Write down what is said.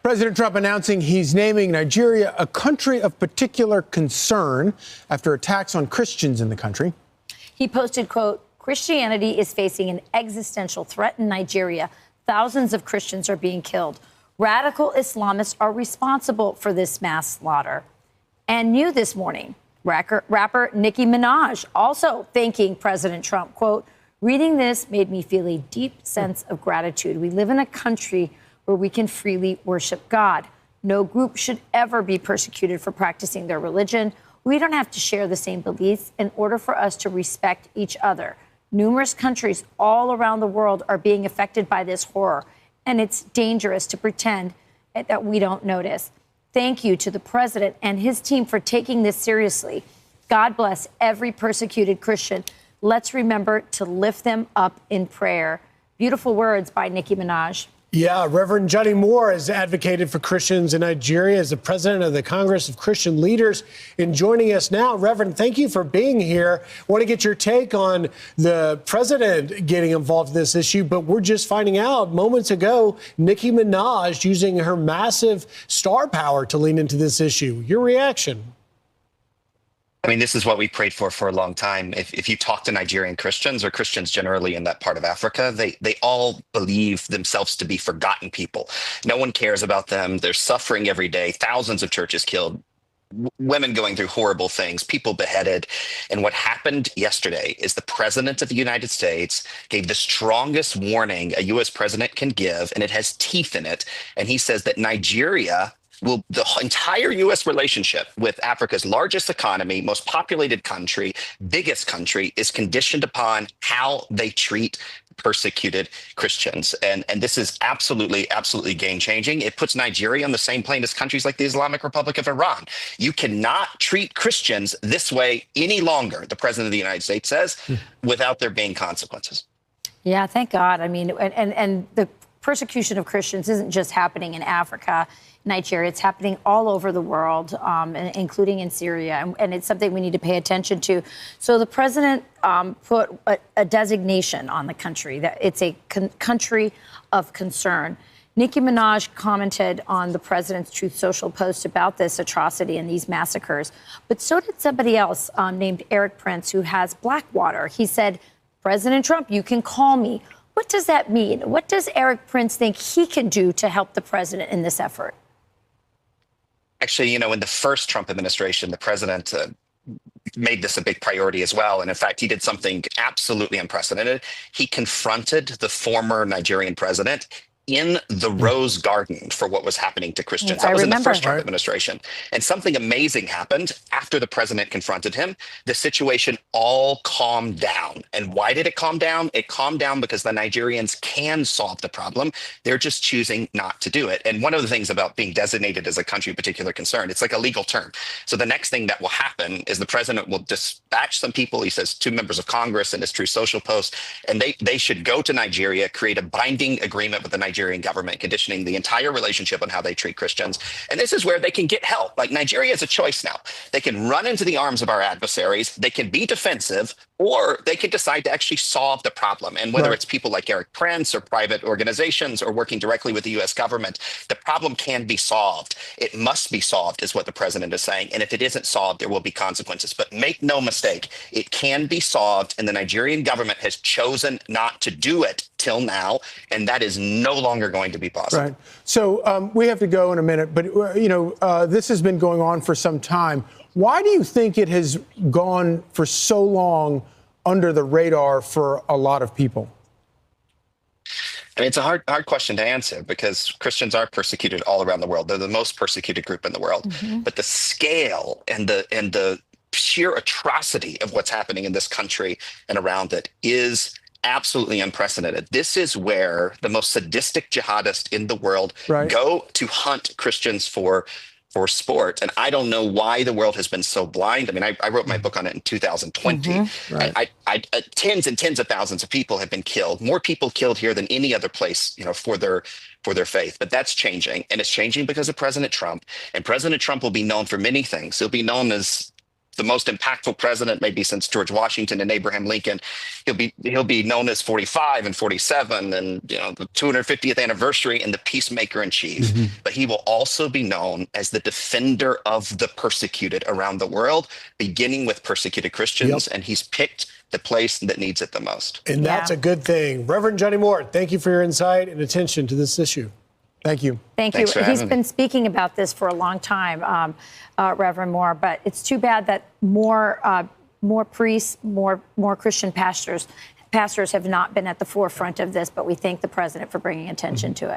President Trump announcing he's naming Nigeria a country of particular concern after attacks on Christians in the country. He posted, quote, "Christianity is facing an existential threat in Nigeria. Thousands of Christians are being killed. Radical Islamists are responsible for this mass slaughter." And new this morning, rapper Nicki Minaj also thanking President Trump, quote, "Reading this made me feel a deep sense of gratitude. We live in a country where we can freely worship God. No group should ever be persecuted for practicing their religion. We don't have to share the same beliefs in order for us to respect each other. Numerous countries all around the world are being affected by this horror, and it's dangerous to pretend that we don't notice. Thank you to the president and his team for taking this seriously. God bless every persecuted Christian. Let's remember to lift them up in prayer." Beautiful words by Nicki Minaj. Yeah, Reverend Johnny Moore has advocated for Christians in Nigeria as the president of the Congress of Christian Leaders. And joining us now, Reverend, thank you for being here. I want to get your take on the president getting involved in this issue, but we're just finding out moments ago, Nicki Minaj using her massive star power to lean into this issue. Your reaction? I mean, this is what we prayed for a long time. If you talk to Nigerian Christians or Christians generally in that part of Africa, they all believe themselves to be forgotten people. No one cares about them. They're suffering every day. Thousands of churches killed, women going through horrible things, people beheaded. And what happened yesterday is the president of the United States gave the strongest warning a U.S. president can give, and it has teeth in it. And he says that Nigeria the entire U.S. relationship with Africa's largest economy, most populated country, biggest country, is conditioned upon how they treat persecuted Christians. And this is absolutely game changing. It puts Nigeria on the same plane as countries like the Islamic Republic of Iran. You cannot treat Christians this way any longer, the president of the United States says, without there being consequences. Yeah, thank God. I mean, and the persecution of Christians isn't just happening in Africa, Nigeria. It's happening all over the world, including in Syria. And it's something we need to pay attention to. So the president put a designation on the country that it's a country of concern. Nicki Minaj commented on the president's Truth Social post about this atrocity and these massacres. But so did somebody else named Eric Prince, who has Blackwater. He said, "President Trump, you can call me." What does that mean? What does Eric Prince think he can do to help the president in this effort? Actually, in the first Trump administration, the president made this a big priority as well. And in fact, he did something absolutely unprecedented. He confronted the former Nigerian president in the Rose Garden for what was happening to Christians. That was in the first Trump administration. And something amazing happened after the president confronted him. The situation all calmed down. And why did it calm down? It calmed down because the Nigerians can solve the problem. They're just choosing not to do it. And one of the things about being designated as a country of particular concern, it's like a legal term. So the next thing that will happen is the president will dispatch some people. He says 2 members of Congress in his Truth Social post, and they should go to Nigeria, create a binding agreement with the Nigerian government, conditioning the entire relationship on how they treat Christians. And this is where they can get help. Like, Nigeria has a choice now. They can run into the arms of our adversaries. They can be defensive, or they can decide to actually solve the problem. And whether it's people like Eric Prince or private organizations or working directly with the U.S. government, the problem can be solved. It must be solved, is what the president is saying. And if it isn't solved, there will be consequences. But make no mistake, it can be solved. And the Nigerian government has chosen not to do it till now. And that is no longer going to be possible. Right. So we have to go in a minute. But, this has been going on for some time. Why do you think it has gone for so long under the radar for a lot of people? I mean, it's a hard question to answer because Christians are persecuted all around the world. They're the most persecuted group in the world. Mm-hmm. But the scale and the sheer atrocity of what's happening in this country and around it is absolutely unprecedented. This is where the most sadistic jihadists in the world go to hunt Christians for sport. And I don't know why the world has been so blind. I mean, I wrote my book on it in 2020. Mm-hmm. Tens and tens of thousands of people have been killed, more people killed here than any other place, for their faith. But that's changing. And it's changing because of President Trump. And President Trump will be known for many things. He'll be known as the most impactful president maybe since George Washington and Abraham Lincoln. He'll be known as 45 and 47 and the 250th anniversary and the peacemaker in chief. But he will also be known as the defender of the persecuted around the world, beginning with persecuted Christians. And he's picked the place that needs it the most. And that's a good thing. Reverend Johnny Moore, thank you for your insight and attention to this issue. Thank you. Thank you. He's been speaking about this for a long time, Reverend Moore, but it's too bad that more priests, more Christian pastors have not been at the forefront of this, but we thank the president for bringing attention to it.